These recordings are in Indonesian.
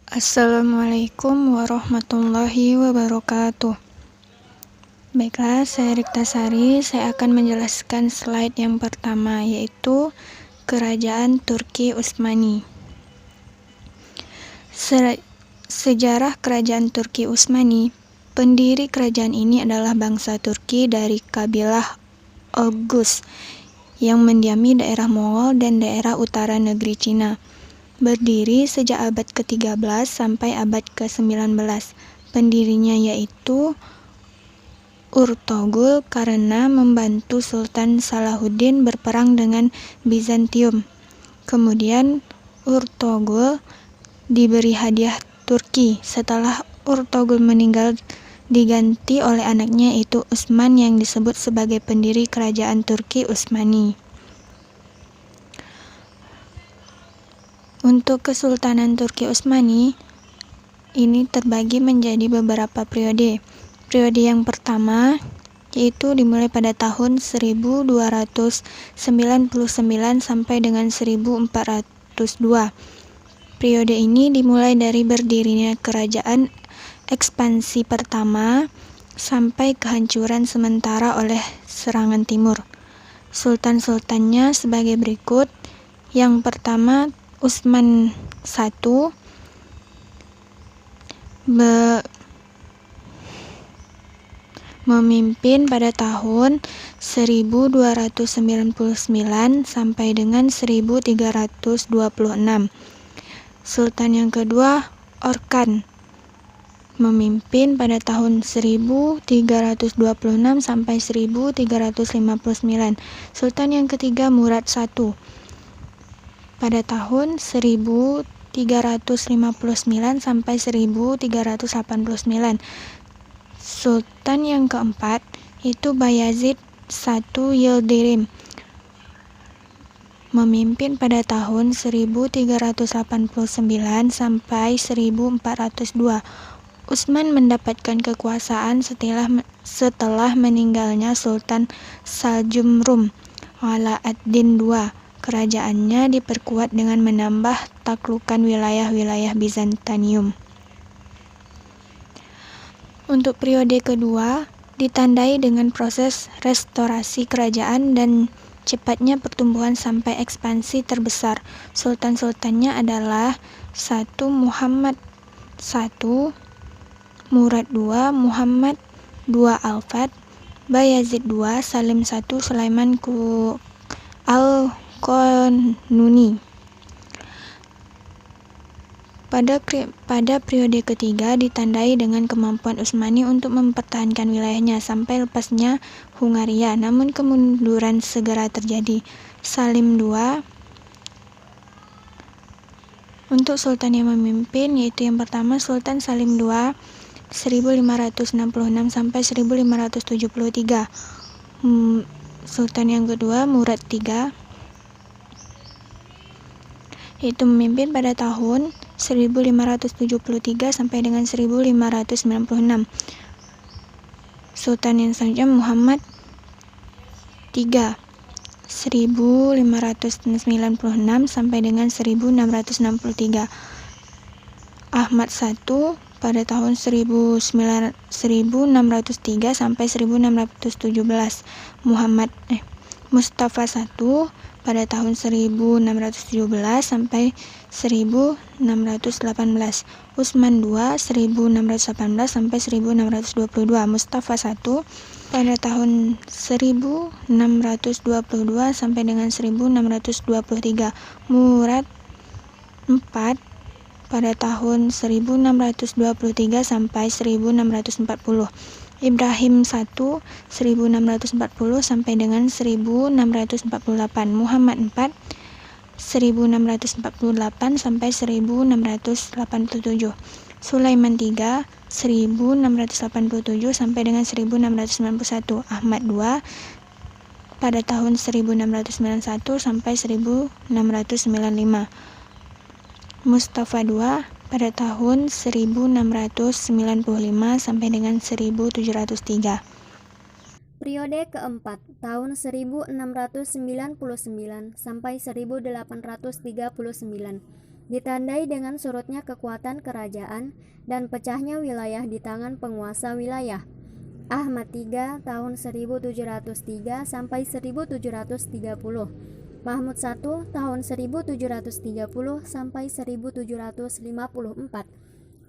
Assalamualaikum warahmatullahi wabarakatuh. Baiklah, saya Rikta Sari. Saya akan menjelaskan slide yang pertama, yaitu Kerajaan Turki Utsmani. Sejarah Kerajaan Turki Utsmani. Pendiri kerajaan ini adalah bangsa Turki dari kabilah Oghuz yang mendiami daerah Mongol dan daerah utara negeri Cina. Berdiri sejak abad ke-13 sampai abad ke-19. Pendirinya yaitu Urtogul karena membantu Sultan Salahuddin berperang dengan Bizantium. Kemudian Urtogul diberi hadiah Turki. Setelah Urtogul meninggal, diganti oleh anaknya yaitu Utsman yang disebut sebagai pendiri kerajaan Turki Utsmani. Untuk Kesultanan Turki Utsmani ini terbagi menjadi beberapa periode. Periode yang pertama yaitu dimulai pada tahun 1299 sampai dengan 1402. Periode ini dimulai dari berdirinya kerajaan ekspansi pertama sampai kehancuran sementara oleh serangan timur. Sultan-sultannya sebagai berikut. Yang pertama Utsman I memimpin pada tahun 1299 sampai dengan 1326. Sultan yang kedua Orkan memimpin pada tahun 1326 sampai 1359. Sultan yang ketiga Murad I pada tahun 1359 sampai 1389. Sultan yang keempat itu Bayazid I Yildirim memimpin pada tahun 1389 sampai 1402. Utsman mendapatkan kekuasaan setelah meninggalnya Sultan Saljumrum Ala ad-Din II. Kerajaannya diperkuat dengan menambah taklukan wilayah-wilayah Bizantium. Untuk periode kedua ditandai dengan proses restorasi kerajaan dan cepatnya pertumbuhan sampai ekspansi terbesar. Sultan-sultannya adalah 1. Muhammad I, Murad II, Muhammad II Alfat, Bayazid II, Salim I, Sulaiman Al-Qanuni. Pada periode ketiga ditandai dengan kemampuan Utsmani untuk mempertahankan wilayahnya sampai lepasnya Hungaria, namun kemunduran segera terjadi. Salim II. Untuk sultan yang memimpin yaitu yang pertama Sultan Salim II 1566 sampai 1573. Sultan yang kedua Murad III yaitu memimpin pada tahun 1573 sampai dengan 1596. Sultan yang selanjutnya Muhammad III 1596 sampai dengan 1663. Ahmad I pada tahun 1603 sampai 1617. Mustafa I pada tahun 1617 sampai 1618. Utsman II 1618 sampai 1622. Mustafa I pada tahun 1622 sampai dengan 1623. Murad IV pada tahun 1623 sampai 1640. Ibrahim I 1640 sampai dengan 1648. Muhammad IV 1648 sampai 1687. Sulaiman III 1687 sampai dengan 1691. Ahmad II pada tahun 1691 sampai 1695. Mustafa II pada tahun 1695 sampai dengan 1703. Periode keempat, tahun 1699 sampai 1839. ditandai dengan surutnya kekuatan kerajaan dan pecahnya wilayah di tangan penguasa wilayah. Ahmad III tahun 1703 sampai 1730, Mahmud I tahun 1730 sampai 1754,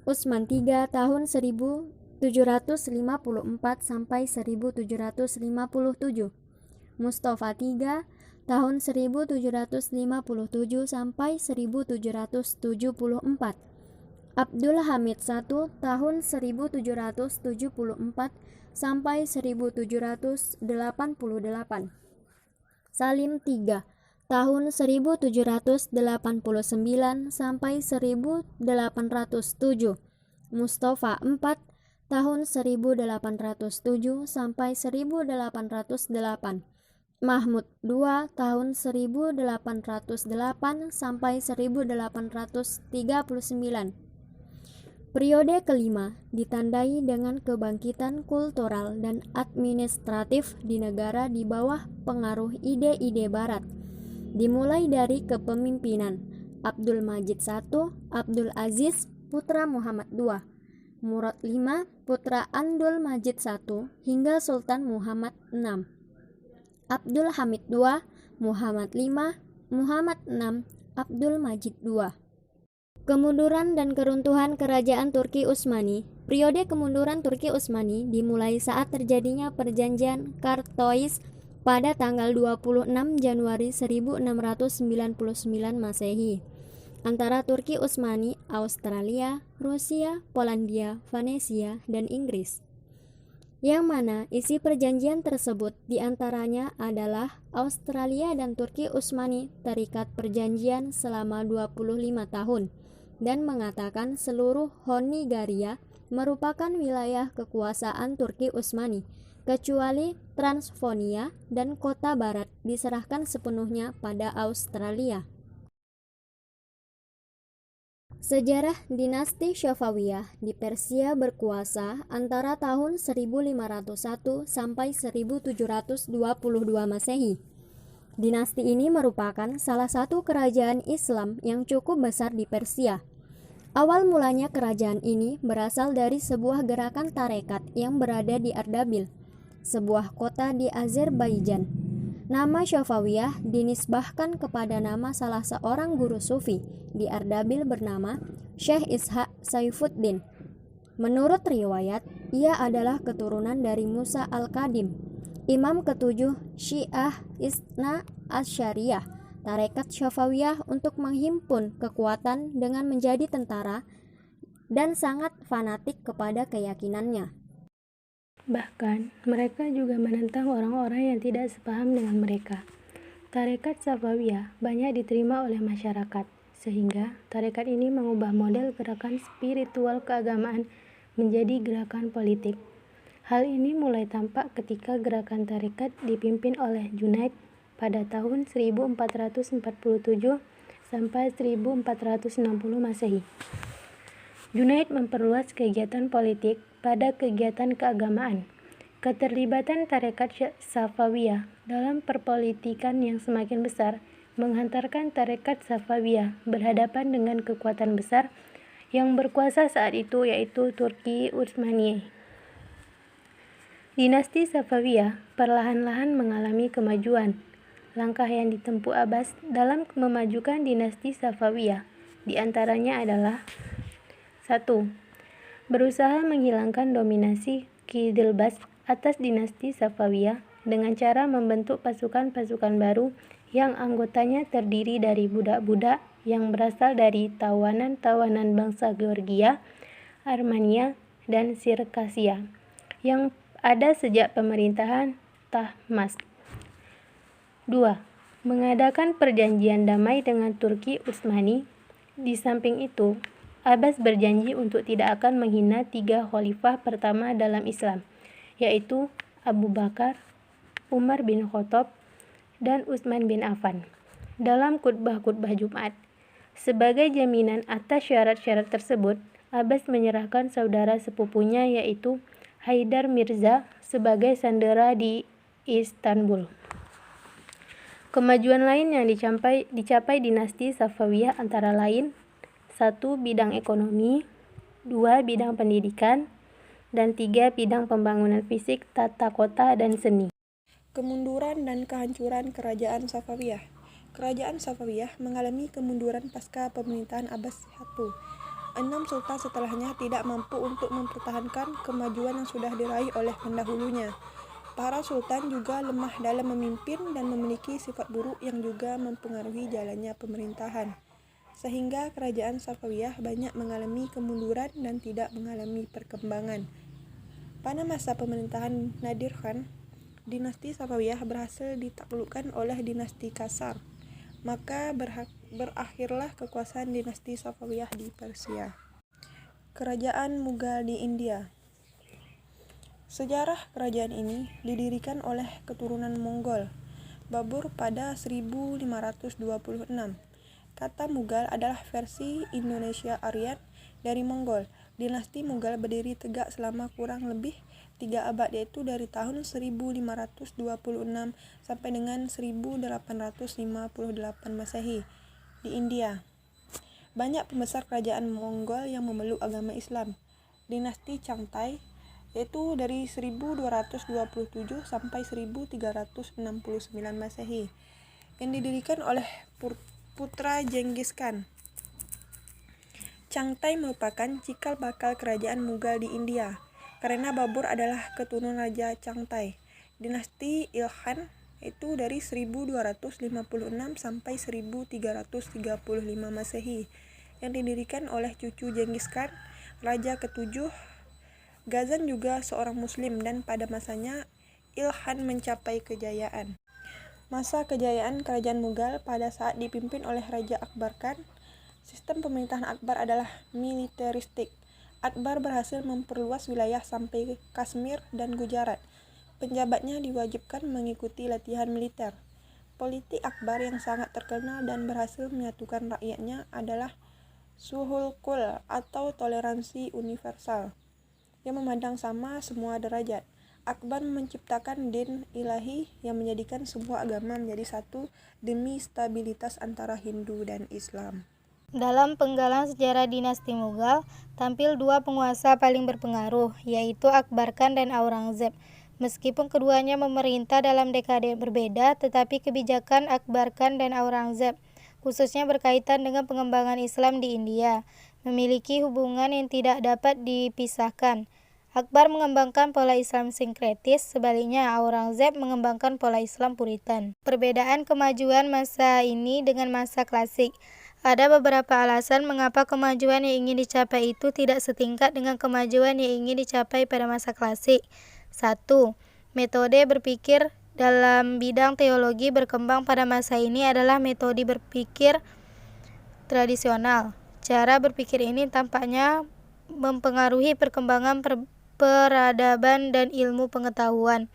Utsman III tahun 1754 sampai 1757, Mustafa III tahun 1757 sampai 1774, Abdul Hamid I tahun 1774 sampai 1788, Salim III tahun 1789 sampai 1807, Mustafa IV tahun 1807 sampai 1808, Mahmud II tahun 1808 sampai 1839. Periode kelima ditandai dengan kebangkitan kultural dan administratif di negara di bawah pengaruh ide-ide barat, dimulai dari kepemimpinan Abdul Majid I, Abdul Aziz putra Muhammad II, Murad V putra Abdul Majid I hingga Sultan Muhammad VI, Abdul Hamid II, Muhammad V, Muhammad VI, Abdul Majid II. Kemunduran dan keruntuhan Kerajaan Turki Utsmani. Periode kemunduran Turki Utsmani dimulai saat terjadinya Perjanjian Kartois pada tanggal 26 Januari 1699 Masehi antara Turki Utsmani, Australia, Rusia, Polandia, Venesia, dan Inggris. Yang mana isi perjanjian tersebut diantaranya adalah Australia dan Turki Utsmani terikat perjanjian selama 25 tahun dan mengatakan seluruh Hongaria merupakan wilayah kekuasaan Turki Utsmani, kecuali Transylvania dan kota barat diserahkan sepenuhnya pada Australia. Sejarah dinasti Safawiyah di Persia berkuasa antara tahun 1501 sampai 1722 Masehi. Dinasti ini merupakan salah satu kerajaan Islam yang cukup besar di Persia. Awal mulanya kerajaan ini berasal dari sebuah gerakan tarekat yang berada di Ardabil, sebuah kota di Azerbaijan. Nama Safawiyah dinisbahkan kepada nama salah seorang guru sufi di Ardabil bernama Syekh Ishaq Saifuddin. Menurut riwayat, ia adalah keturunan dari Musa al-Kadim, imam ketujuh Syiah Isna Asyariyah, tarekat Safawiyah untuk menghimpun kekuatan dengan menjadi tentara dan sangat fanatik kepada keyakinannya. Bahkan, mereka juga menentang orang-orang yang tidak sepaham dengan mereka. Tarekat Safawiyah banyak diterima oleh masyarakat, sehingga tarekat ini mengubah model gerakan spiritual keagamaan menjadi gerakan politik. Hal ini mulai tampak ketika gerakan tarekat dipimpin oleh Junaid pada tahun 1447 sampai 1460 Masehi. Junaid memperluas kegiatan politik pada kegiatan keagamaan. Keterlibatan tarekat Safawiyah dalam perpolitikan yang semakin besar menghantarkan tarekat Safawiyah berhadapan dengan kekuatan besar yang berkuasa saat itu, yaitu Turki Utsmani. Dinasti Safawiyah perlahan-lahan mengalami kemajuan. Langkah yang ditempuh Abbas dalam memajukan dinasti Safawiyah diantaranya adalah 1. Berusaha menghilangkan dominasi Qidilbas atas dinasti Safawiyah dengan cara membentuk pasukan-pasukan baru yang anggotanya terdiri dari budak-budak yang berasal dari tawanan-tawanan bangsa Georgia, Armenia, dan Sirkasia yang ada sejak pemerintahan Tahmasp. 2. Mengadakan perjanjian damai dengan Turki Utsmani. Di samping itu, Abbas berjanji untuk tidak akan menghina 3 khalifah pertama dalam Islam, yaitu Abu Bakar, Umar bin Khattab, dan Utsman bin Affan, dalam khutbah-khutbah Jumat. Sebagai jaminan atas syarat-syarat tersebut, Abbas menyerahkan saudara sepupunya yaitu Haidar Mirza sebagai sandera di Istanbul. Kemajuan lain yang dicapai dinasti Safawiyah antara lain 1. Bidang ekonomi, 2. Bidang pendidikan, dan 3. Bidang pembangunan fisik, tata kota, dan seni. Kemunduran dan kehancuran Kerajaan Safawiyah. Kerajaan Safawiyah mengalami kemunduran pasca pemerintahan Abbas I. 6 sultan setelahnya tidak mampu untuk mempertahankan kemajuan yang sudah diraih oleh pendahulunya. Para sultan juga lemah dalam memimpin dan memiliki sifat buruk yang juga mempengaruhi jalannya pemerintahan. Sehingga kerajaan Safawiyah banyak mengalami kemunduran dan tidak mengalami perkembangan. Pada masa pemerintahan Nadir Khan, dinasti Safawiyah berhasil ditaklukkan oleh dinasti Qasar. Maka berakhirlah kekuasaan dinasti Safawiyah di Persia. Kerajaan Mughal di India. Sejarah kerajaan ini didirikan oleh keturunan Mongol, Babur pada 1526. Kata Mughal adalah versi Indonesia Aryan dari Mongol. Dinasti Mughal berdiri tegak selama kurang lebih 3 abad, yaitu dari tahun 1526 sampai dengan 1858 Masehi di India. Banyak pembesar kerajaan Mongol yang memeluk agama Islam. Dinasti Changtai yaitu dari 1227 sampai 1369 Masehi yang didirikan oleh putra Genghis Khan. Changtai merupakan cikal bakal kerajaan Mughal di India karena Babur adalah keturunan Raja Changtai. Dinasti Ilkhan itu dari 1256 sampai 1335 Masehi yang didirikan oleh cucu Genghis Khan, Raja ke-7. Ghazan juga seorang muslim dan pada masanya Ilkhan mencapai kejayaan. Masa kejayaan kerajaan Mughal pada saat dipimpin oleh Raja Akbar Khan. Sistem pemerintahan Akbar adalah militeristik. Akbar berhasil memperluas wilayah sampai Kashmir dan Gujarat. Penjabatnya diwajibkan mengikuti latihan militer. Politik Akbar yang sangat terkenal dan berhasil menyatukan rakyatnya adalah Suhul Kul atau toleransi universal yang memandang sama semua derajat. Akbar menciptakan din ilahi yang menjadikan semua agama menjadi satu demi stabilitas antara Hindu dan Islam. Dalam penggalan sejarah dinasti Mughal, tampil 2 penguasa paling berpengaruh, yaitu Akbar Khan dan Aurangzeb. Meskipun keduanya memerintah dalam dekade berbeda, tetapi kebijakan Akbar Khan dan Aurangzeb, khususnya berkaitan dengan pengembangan Islam di India, memiliki hubungan yang tidak dapat dipisahkan. Akbar mengembangkan pola Islam sinkretis, sebaliknya Aurangzeb mengembangkan pola Islam Puritan. Perbedaan kemajuan masa ini dengan masa klasik. Ada beberapa alasan mengapa kemajuan yang ingin dicapai itu tidak setingkat dengan kemajuan yang ingin dicapai pada masa klasik. 1. Metode berpikir dalam bidang teologi berkembang pada masa ini adalah metode berpikir tradisional. Cara berpikir ini tampaknya mempengaruhi perkembangan peradaban dan ilmu pengetahuan.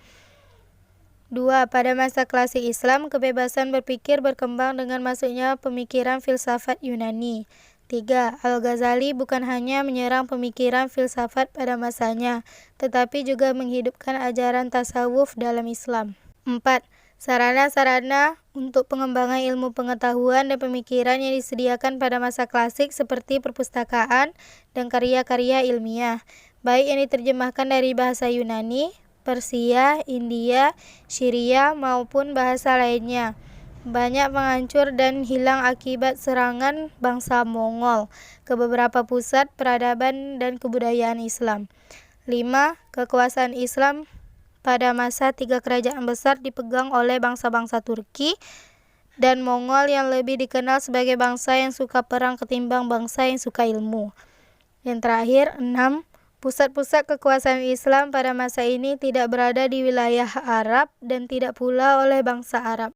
2. Pada masa klasik Islam, kebebasan berpikir berkembang dengan masuknya pemikiran filsafat Yunani. 3. Al-Ghazali bukan hanya menyerang pemikiran filsafat pada masanya, tetapi juga menghidupkan ajaran tasawuf dalam Islam. 4. Sarana-sarana untuk pengembangan ilmu pengetahuan dan pemikiran yang disediakan pada masa klasik seperti perpustakaan dan karya-karya ilmiah, baik yang diterjemahkan dari bahasa Yunani, Persia, India, Syria maupun bahasa lainnya, banyak menghancur dan hilang akibat serangan bangsa Mongol ke beberapa pusat peradaban dan kebudayaan Islam. 5. Kekuasaan Islam pada masa 3 kerajaan besar dipegang oleh bangsa-bangsa Turki dan Mongol yang lebih dikenal sebagai bangsa yang suka perang ketimbang bangsa yang suka ilmu. Yang terakhir, 6. Pusat-pusat kekuasaan Islam pada masa ini tidak berada di wilayah Arab dan tidak pula oleh bangsa Arab.